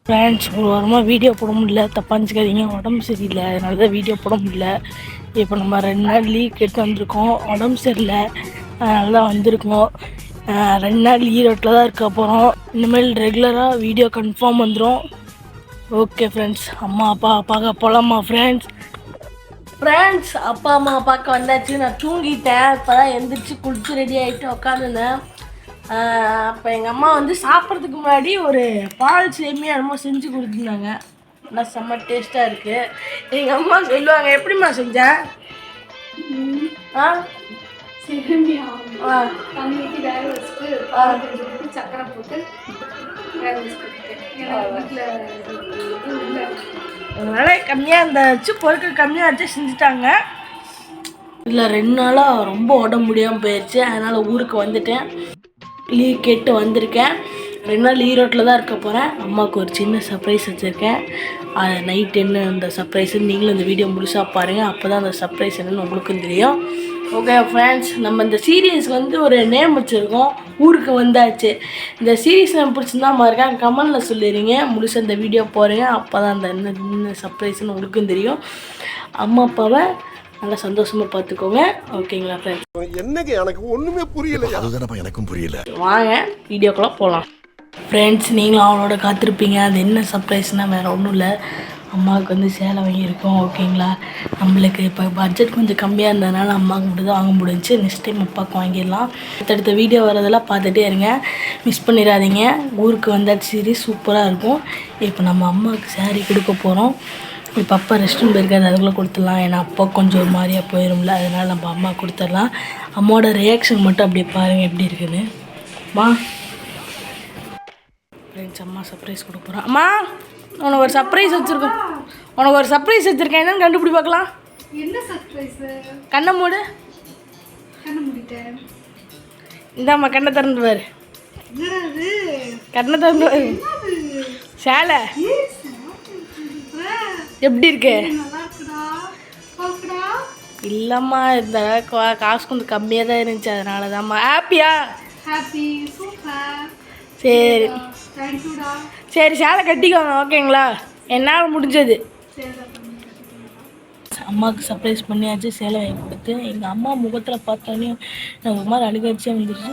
Friends ஒரு வாரமாக video போட முடியல, தப்பாக நினச்சிக்காதீங்க. உடம்பு சரியில்லை, அதனால தான் வீடியோ போட முடியல. இப்போ நம்ம 2 நாள் லீவ் கேட்டு வந்திருக்கோம். உடம்பு சரியில்லை, அதனால தான் வந்திருக்கோம். 2 நாள் ஈரோட்டில் தான் இருக்க போகிறோம். இனிமேல் ரெகுலராக வீடியோ கன்ஃபார்ம் வந்துடும். ஓகே ஃப்ரெண்ட்ஸ், அம்மா அப்பா பார்க்க போகலாமா ஃப்ரெண்ட்ஸ்? அப்பா அம்மா பார்க்க வந்தாச்சு. நான் தூங்கிட்டேன், இப்போ தான் எழுந்திரிச்சு குளிச்சு ரெடி ஆகிட்டு உட்காந்துருந்தேன். அப்போ எங்கள் அம்மா வந்து சாப்பிட்றதுக்கு முன்னாடி ஒரு பால் சேமியா என்னமோ செஞ்சு கொடுத்துருந்தாங்க. நல்லா செம்ம டேஸ்ட்டாக இருக்குது. எங்கள் அம்மா சொல்லுவாங்க, எப்படிம்மா செஞ்சேன்? சேமியா தண்ணி ஊற்றி வேக வச்சுட்டு சக்கரை போட்டு வேக வச்சுட்டு அதனால கம்மியாக இருந்துச்சு, பொருட்கள் கம்மியாக வச்சு செஞ்சுட்டாங்க. இல்லை 2 நாளாக ரொம்ப உடம்பு முடியாமல் போயிடுச்சு, அதனால் ஊருக்கு வந்துட்டேன். லீவ் கேட்டு வந்திருக்கேன். 2 நாள் ஈரோட்டில் தான் இருக்க போகிறேன். அம்மாவுக்கு ஒரு சின்ன சர்ப்ரைஸ் வச்சுருக்கேன். அது நைட் என்ன அந்த சர்ப்ரைஸுன்னு நீங்களும் இந்த வீடியோ முழுசாக பாருங்கள். அப்போ தான் அந்த சர்ப்ரைஸ் என்னன்னு உங்களுக்கும் தெரியும். ஓகே ஃப்ரெண்ட்ஸ், நம்ம இந்த சீரீஸ்க்கு வந்து ஒரு நேம் வச்சுருக்கோம், ஊருக்கு வந்தாச்சு. இந்த சீரீஸ் நேம் பிடிச்சிருந்தா இருக்கேன் கமெண்டில் சொல்லிடுறீங்க. முழுசாக இந்த வீடியோ போகிறீங்க, அப்போ தான் அந்த என்ன சர்ப்ரைஸ்ன்னு உங்களுக்கும் தெரியும். அம்மா அப்பாவை நல்லா சந்தோஷமாக பார்த்துக்கோங்க. ஓகேங்களா ஃப்ரெண்ட்ஸ்? என்னங்க எனக்கு ஒன்றுமே புரியல. அதுதானப்பா எனக்கும் புரியல. வாங்க வீடியோக்குள்ளே போகலாம். ஃப்ரெண்ட்ஸ், நீங்களும் அவளோட காத்திருப்பீங்க. அது என்ன சர்ப்ரைஸ்னால் வேறு ஒன்றும் இல்லை, அம்மாவுக்கு வந்து சேலை வாங்கியிருக்கோம். ஓகேங்களா? நம்மளுக்கு இப்போ பட்ஜெட் கொஞ்சம் கம்மியாக இருந்ததுனால அம்மாவுக்கு மட்டும் தான் வாங்க முடிஞ்சிச்சு. நெக்ஸ்ட் டைம் அப்பாவுக்கு வாங்கிடலாம். அடுத்த வீடியோ வரதெல்லாம் பார்த்துட்டே இருங்க, மிஸ் பண்ணிடாதீங்க. ஊருக்கு வந்தாச்சு சீரீஸ் சூப்பராக இருக்கும். இப்போ நம்ம அம்மாவுக்கு சாரீ கொடுக்க போகிறோம். இப்போ அப்பா ரெஸ்ட் ரூம் போயிருக்காது, அதுக்குள்ளே கொடுத்துடலாம். ஏன்னா அப்பா கொஞ்சம் ஒரு மாதிரியாக போயிடும்ல, அதனால் நம்ம அம்மா கொடுத்துடலாம். அம்மாவோட ரியாக்ஷன் மட்டும் அப்படியே பாருங்கள் எப்படி இருக்குன்னு. அம்மா ஃப்ரெண்ட்ஸ், அம்மா சர்ப்ரைஸ் கொடுக்க போகிறோம். அம்மா உனக்கு ஒரு சர்ப்ரைஸ் வச்சுருக்கோம். என்னன்னு கண்டுபிடி பார்க்கலாம். என்ன சர்ப்ரைஸ்? கண்ணை மூடு. கண்ணை மூடிட்டேன். இந்தாம்மா, கண்ணை திறந்து பாரு. கண்ணை திறந்து பாரு. சேலை எப்படி இருக்கு? இல்லைம்மா, இந்த காசு கொஞ்சம் கம்மியாக தான் இருந்துச்சு, அதனால தான்மா. ஹாப்பியா? சரி சரி, சேலை கட்டிக்கோங்க. ஓகேங்களா? என்னால் முடிஞ்சது. அம்மாவுக்கு சர்ப்ரைஸ் பண்ணியாச்சு, சேலை வாங்கி கொடுத்து. எங்கள் அம்மா முகத்தில் பார்த்தோன்னே எனக்கு ஒரு மாதிரி அழுகாச்சியாக வந்துருச்சு.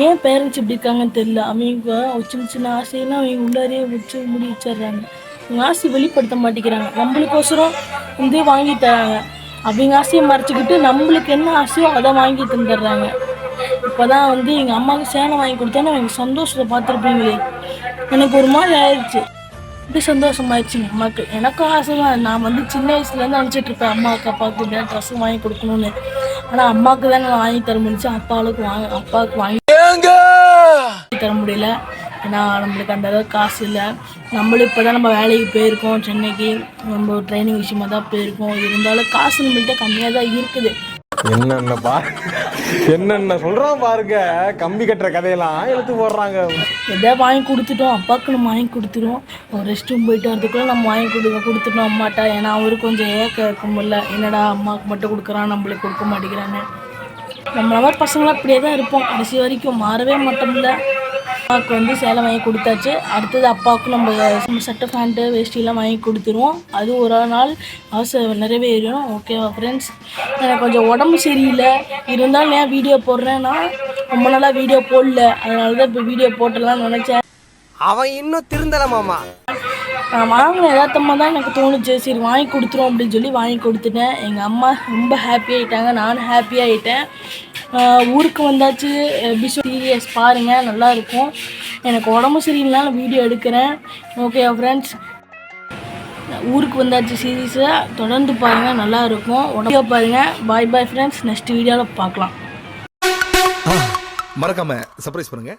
ஏன் பேரண்ட்ஸ் இப்படி இருக்காங்கன்னு தெரியல. அவங்க சின்ன சின்ன ஆசையெல்லாம் அவங்க உள்ளாரே வச்சு முடி வச்சிடுறாங்க. அவங்க ஆசை வெளிப்படுத்த மாட்டேங்கிறாங்க. நம்மளுக்கோசரம் வந்து வாங்கி தராங்க, அவங்க ஆசையை மறைச்சிக்கிட்டு நம்மளுக்கு என்ன ஆசையோ அதை வாங்கி தந்துடுறாங்க. இப்போ தான் வந்து எங்கள் அம்மாவுக்கு சேலை வாங்கி கொடுத்தோன்னே அவங்க சந்தோஷத்தை பார்த்துருப்பீங்களே, எனக்கு ஒரு மாதிரி ஆயிடுச்சு. இப்படி சந்தோஷமாயிடுச்சு எங்கள் அம்மாவுக்கு. எனக்கும் ஆசை தான். நான் வந்து சின்ன வயசுலேருந்து நினச்சிட்ருப்பேன் அம்மாவுக்கு அப்பாவுக்கு ட்ரெஸ்ஸும் வாங்கி கொடுக்கணும்னு. ஆனால் அம்மாவுக்கு தான் நான் வாங்கி தர முடிஞ்சு, அப்பாவுக்கு வாங்கி தர முடியல. ஏன்னா நம்மளுக்கு அந்த அளவுக்கு காசு இல்லை. நம்மளும் இப்போ தான் நம்ம வேலைக்கு போயிருக்கோம், சென்னைக்கு நம்ம ட்ரைனிங் விஷயமாக தான் போயிருக்கோம். இருந்தாலும் காசு நம்மள்கிட்ட கம்மியாக தான் இருக்குது. என்னென்ன சொல்றான் பாருங்க, கம்பி கட்டுற கதையெல்லாம் எடுத்து போடுறாங்க. எதாவது வாங்கி கொடுத்துட்டோம், அப்பாவுக்கு நம்ம வாங்கி கொடுத்துருவோம். ஒரு ரெஸ்ட் ரூம் போயிட்டு வரதுக்குள்ளே நம்ம வாங்கி கொடுத்துட்டோம் அம்மாட்டா. ஏன்னா அவரு கொஞ்சம் ஏக்க இருக்கும்ல, என்னடா அம்மாவுக்கு மட்டும் கொடுக்குறான் நம்மளுக்கு கொடுக்க மாட்டேங்கிறான்னு. நம்மள மாதிரி பசங்களாம் அப்படியே தான் இருப்போம் கடைசி வரைக்கும், மாறவே மாட்டோம்ல. அம்மாவுக்கு வந்து சேலை வாங்கி கொடுத்தாச்சு. அடுத்தது அப்பாவுக்கு நம்ம சட்டை பேண்ட்டு வேஷ்டிலாம் வாங்கி கொடுத்துருவோம். அது ஒரு நாள் ஆசை நிறைவேறும். ஓகேவா ஃப்ரெண்ட்ஸ்? எனக்கு கொஞ்சம் உடம்பு சரியில்லை, இருந்தாலும் ஏன் வீடியோ போடுறேன்னா ரொம்ப நாளாக வீடியோ போடல, அதனால தான் இப்போ வீடியோ போட்டுடலாம்னு நினச்சேன். அவன் இன்னும் திருந்தலை மாமா. நான் வாங்கின யதார்த்தமாக தான் எனக்கு தோணுச்சு, சரி வாங்கி கொடுத்துருவோம் அப்படின்னு சொல்லி வாங்கி கொடுத்துட்டேன். எங்கள் அம்மா ரொம்ப ஹாப்பியாகிட்டாங்க, நானும் ஹாப்பியாகிட்டேன். ஊருக்கு வந்தாச்சு. சீரியஸ் பாருங்கள், நல்லாயிருக்கும். எனக்கு உடம்பு சரியில்லைனாலும் வீடியோ எடுக்கிறேன். ஓகே ஃப்ரெண்ட்ஸ், ஊருக்கு வந்தாச்சு சீரீஸை தொடர்ந்து பாருங்கள், நல்லாயிருக்கும். உடம்பு பாருங்கள். பாய் பாய் ஃப்ரெண்ட்ஸ், நெக்ஸ்ட் வீடியோவில் பார்க்கலாம். மறக்காம சர்ப்ரைஸ் பண்ணுங்க.